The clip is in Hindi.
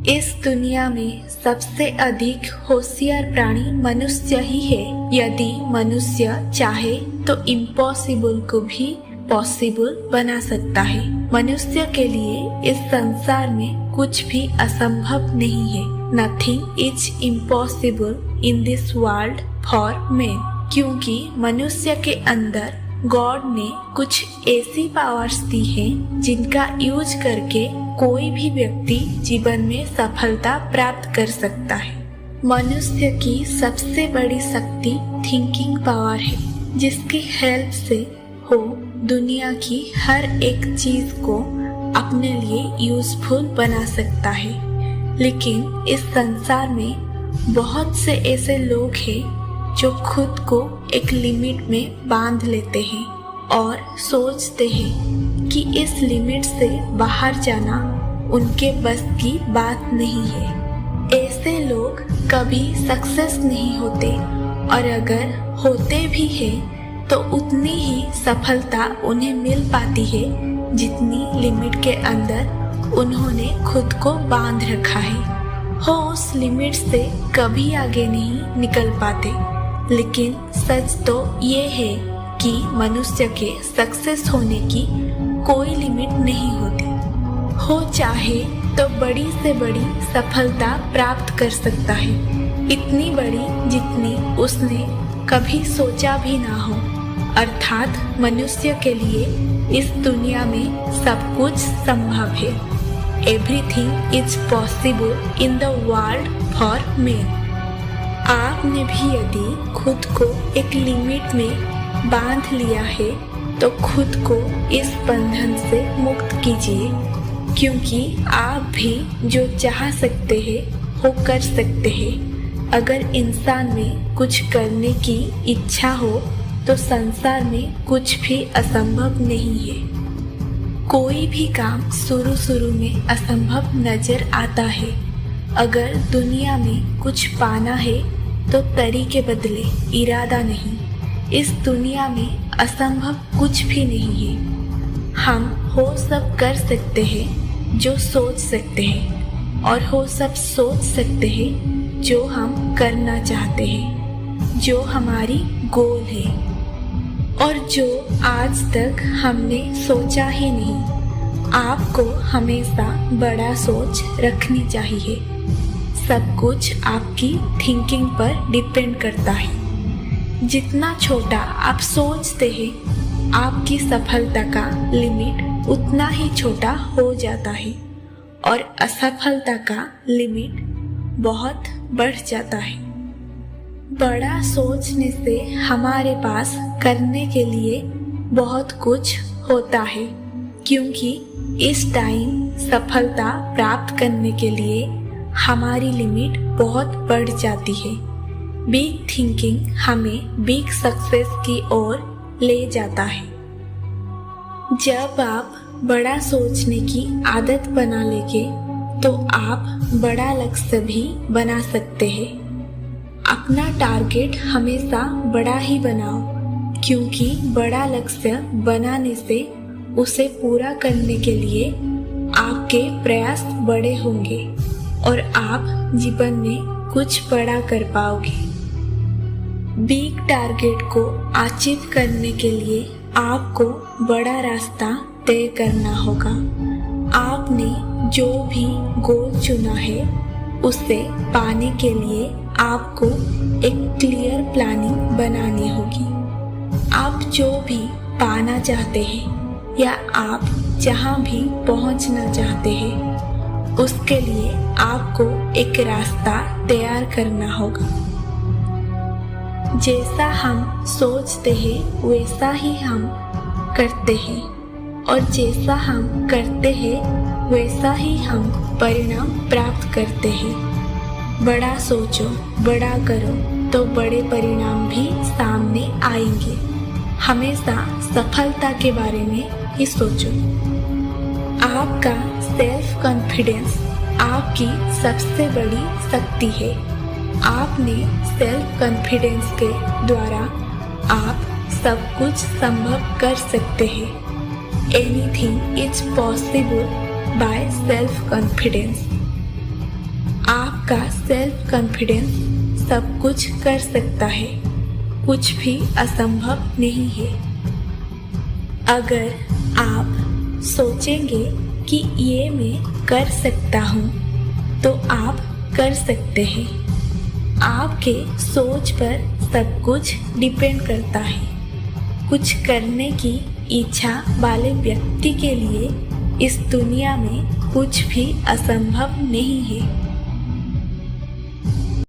इस दुनिया में सबसे अधिक होशियार प्राणी मनुष्य ही है। यदि मनुष्य चाहे तो इम्पॉसिबल को भी पॉसिबल बना सकता है। मनुष्य के लिए इस संसार में कुछ भी असंभव नहीं है। Nothing is impossible in this world for man, क्योंकि मनुष्य के अंदर गॉड ने कुछ ऐसी पावर्स दी हैं जिनका यूज करके कोई भी व्यक्ति जीवन में सफलता प्राप्त कर सकता है। मनुष्य की सबसे बड़ी शक्ति थिंकिंग पावर है, जिसकी हेल्प से वो दुनिया की हर एक चीज को अपने लिए यूजफुल बना सकता है। लेकिन इस संसार में बहुत से ऐसे लोग हैं जो खुद को एक लिमिट में बांध लेते हैं और सोचते हैं कि इस लिमिट से बाहर जाना उनके बस की बात नहीं है। ऐसे लोग कभी सक्सेस नहीं होते, और अगर होते भी हैं तो उतनी ही सफलता उन्हें मिल पाती है जितनी लिमिट के अंदर उन्होंने खुद को बांध रखा है। वो उस लिमिट से कभी आगे नहीं निकल पाते। लेकिन सच तो ये है कि मनुष्य के सक्सेस होने की कोई लिमिट नहीं होती। हो चाहे तो बड़ी से बड़ी सफलता प्राप्त कर सकता है, इतनी बड़ी जितनी उसने कभी सोचा भी ना हो। अर्थात मनुष्य के लिए इस दुनिया में सब कुछ संभव है। Everything is possible in the world for man. आपने भी यदि खुद को एक लिमिट में बांध लिया है तो खुद को इस बंधन से मुक्त कीजिए, क्योंकि आप भी जो चाह सकते हैं वो कर सकते हैं। अगर इंसान में कुछ करने की इच्छा हो तो संसार में कुछ भी असंभव नहीं है। कोई भी काम शुरू में असंभव नजर आता है। अगर दुनिया में कुछ पाना है तो तरीके बदले, इरादा नहीं। इस दुनिया में असंभव कुछ भी नहीं है। हम वो सब कर सकते हैं जो सोच सकते हैं, और वो सब सोच सकते हैं जो हम करना चाहते हैं, जो हमारी गोल है, और जो आज तक हमने सोचा ही नहीं। आपको हमेशा बड़ा सोच रखनी चाहिए। सब कुछ आपकी थिंकिंग पर डिपेंड करता है। जितना छोटा आप सोचते हैं, आपकी सफलता का लिमिट उतना ही छोटा हो जाता है, और असफलता का लिमिट बहुत बढ़ जाता है। बड़ा सोचने से हमारे पास करने के लिए बहुत कुछ होता है, क्योंकि इस टाइम सफलता प्राप्त करने के लिए हमारी लिमिट बहुत बढ़ जाती है। बिग थिंकिंग हमें बिग सक्सेस की ओर ले जाता है। जब आप बड़ा सोचने की आदत बना लेंगे तो आप बड़ा लक्ष्य भी बना सकते हैं। अपना टारगेट हमेशा बड़ा ही बनाओ, क्योंकि बड़ा लक्ष्य बनाने से उसे पूरा करने के लिए आपके प्रयास बड़े होंगे और आप जीवन में कुछ बड़ा कर पाओगे। बिग टारगेट को अचीव करने के लिए आपको बड़ा रास्ता तय करना होगा। आपने जो भी गोल चुना है उसे पाने के लिए आपको एक क्लियर प्लानिंग बनानी होगी। आप जो भी पाना चाहते हैं या आप जहाँ भी पहुँचना चाहते हैं, उसके लिए आपको एक रास्ता तैयार करना होगा। जैसा हम सोचते हैं वैसा ही हम करते हैं, और जैसा हम करते हैं वैसा ही हम परिणाम प्राप्त करते हैं। बड़ा सोचो, बड़ा करो तो बड़े परिणाम भी सामने आएंगे। हमेशा सफलता के बारे में ही सोचो। आपका सेल्फ कॉन्फिडेंस आपकी सबसे बड़ी शक्ति है। आपने सेल्फ कॉन्फिडेंस के द्वारा आप सब कुछ संभव कर सकते हैं। Anything is possible by self confidence. आपका सेल्फ कॉन्फिडेंस सब कुछ कर सकता है, कुछ भी असंभव नहीं है। अगर आप सोचेंगे कि ये मैं कर सकता हूँ तो आप कर सकते हैं। आपके सोच पर सब कुछ डिपेंड करता है। कुछ करने की इच्छा वाले व्यक्ति के लिए इस दुनिया में कुछ भी असंभव नहीं है।